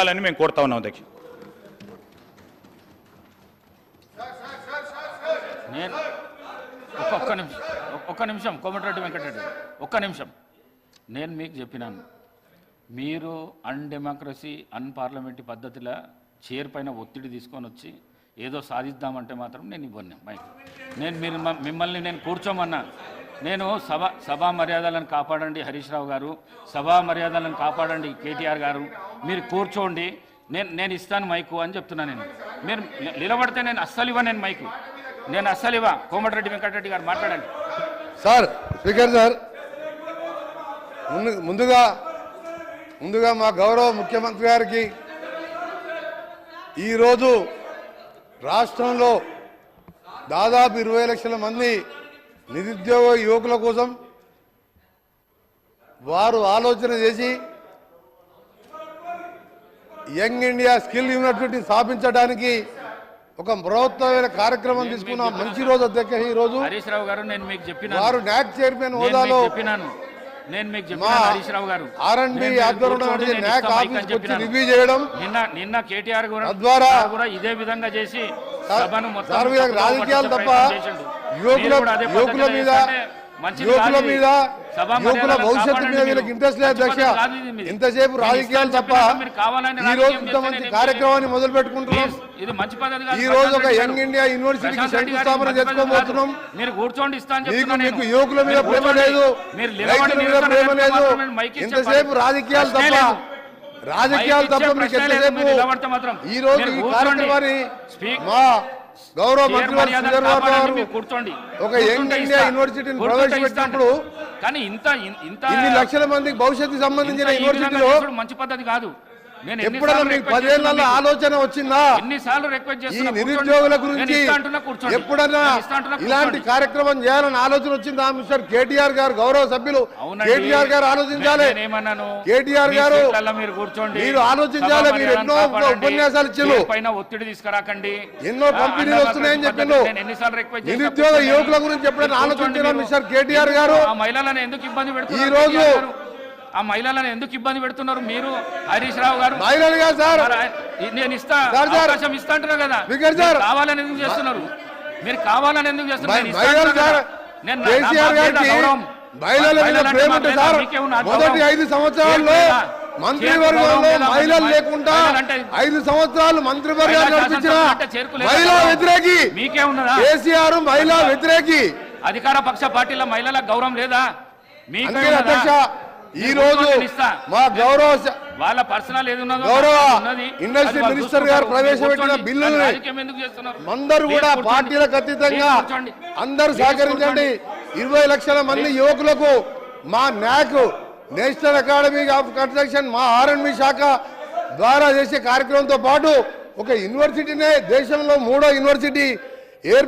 అని మేము కోరుతా ఉన్నాం అధ్యక్ష. నేను ఒక్క నిమిషం కోమటిరెడ్డి వెంకటరెడ్డి ఒక్క నిమిషం. నేను మీకు చెప్పినాను, మీరు అన్డెమోక్రసీ అన్పార్లమెంటరీ పద్ధతిలో చైర్ పైన ఒత్తిడి తీసుకొని వచ్చి ఏదో సాధిద్దామంటే మాత్రం నేను ఇవ్వను మైక్. మిమ్మల్ని నేను కూర్చోమన్నా. నేను సభా మర్యాదలను కాపాడండి హరీష్ రావు గారు, సభా మర్యాదలను కాపాడండి కేటీఆర్ గారు, మీరు కూర్చోండి, నేను ఇస్తాను మైకు అని చెప్తున్నాను. మీరు నిలబడితే నేను అస్సలు ఇవ్వ, నేను మైకు నేను అస్సలు ఇవ్వ. కోమటిరెడ్డి వెంకటరెడ్డి గారు మాట్లాడండి. సార్ స్పీకర్ సార్, ముందుగా మా గౌరవ ముఖ్యమంత్రి గారికి ఈరోజు రాష్ట్రంలో దాదాపు 20 లక్షల మంది నిరుద్యోగ యువకుల కోసం వారు ఆలోచన చేసి యంగ్ ఇండియా స్కిల్ యూనివర్సిటీ స్థాపించడానికి ఒక బృహత్తమైన కార్యక్రమం తీసుకున్న మంచి రోజు అధ్యక్ష. ఈ రోజు హరీష్ రావు గారు నేను మీకు చెప్పిన వారు నాక్ చైర్మన్ హోదాలో నేను మీకు చెప్పినాను హరీష్ రావు గారు, R&B ఆధ్వర్యంలో నాక్ ఆఫీస్ వచ్చి రివ్యూ చేయడం, నిన్న కేటీఆర్ ద్వారా కూడా ఇదే విధంగా చేసి సభను మొత్తం రాజకీయాలు తప్ప యువకుల భవిష్యత్తు మీద వీళ్ళకి ఇంట్రెస్ట్ లేదు అధ్యక్ష. ఇంతసేపు రాజకీయాలు తప్ప ఈ రోజు ఇంత మంచి కార్యక్రమాన్ని మొదలు పెట్టుకుంటున్నాం. ఇది మంచి పద్ధతి. ఈ రోజు ఒక యంగ్ ఇండియా యూనివర్సిటీకి శంకుస్థాపన చేసుకోబోతున్నాం. మీరు కూర్చోండి, మీకు యువకుల మీద ప్రేమ లేదు, రైతుల మీద ప్రేమ లేదు. ఇంతసేపు రాజకీయాలు తప్ప మీకు ఎంతసేపు ఈ రోజు ఈ కార్యక్రమాన్ని మా గౌరవ మంత్రి కూర్చోండి ఒక యంగ్ ఇండియా యూనివర్సిటీని ప్రవేశపెట్టినప్పుడు కానీ ఇన్ని లక్షల మందికి భవిష్యత్తుకు సంబంధించిన యూనివర్సిటీలో మంచి పద్ధతి కాదు. ఎప్పుడైనా మీకు 10 ఏళ్ల ఆలోచన వచ్చిందా ఈ నిరుద్యోగుల గురించి? ఎప్పుడన్నా ఇలాంటి కార్యక్రమం చేయాలని ఆలోచన వచ్చిందా? మిస్టర్ కేటీఆర్ గారు, గౌరవ సభ్యులు కేటీఆర్ గారు ఆలోచించాలి. కేటీఆర్ గారు మీరు ఆలోచించాలి. మీరు ఎన్నో ఉపన్యాసాలు ఇచ్చారు, ఒత్తిడి తీసుకురాకండి, ఎన్నో కంపెనీలు వస్తున్నాయని చెప్పిండు. నిరుద్యోగ యువకుల గురించి ఎప్పుడైనా ఆలోచించారా మిస్టర్ కేటీఆర్ గారు? మహిళలను ఎందుకు ఇబ్బంది పెడుతున్నారు? ఈ రోజు ఆ మహిళలను ఎందుకు ఇబ్బంది పెడుతున్నారు మీరు? హరీష్ రావు గారు నేను అవకాశం ఇస్తా అంటున్నారు కదా, కావాలని ఎందుకు చేస్తున్నారు? మీరు కావాలని ఎందుకు చేస్తున్నారు? మొదటి 5 సంవత్సరాల్లో మంత్రివర్గంలో మహిళలు లేకుండా 5 సంవత్సరాలు మంత్రివర్గాలు నడిపించిన మహిళా వ్యతిరేకి మీకేమున్నదా? కేసీఆర్ మహిళా వ్యతిరేకి. అధికార పక్ష పార్టీల మహిళలకు గౌరవం లేదా? మీకు అధ్యక్ష ఈ రోజు మా గౌరవ వాళ్ళ పర్సనల్ గౌరవ ఇండస్ట్రీ మినిస్టర్ గారు ప్రవేశపెట్టిన బిల్లులు అందరూ కూడా పార్టీలకు అతీతంగా అందరూ సహకరించండి. 20 లక్షల మంది యువకులకు మా నాక్ నేషనల్ అకాడమీ ఆఫ్ కన్స్ట్రక్షన్ మా R&B శాఖ ద్వారా చేసే కార్యక్రమంతో పాటు ఒక యూనివర్సిటీనే దేశంలో 3వ యూనివర్సిటీ ఏర్పాటు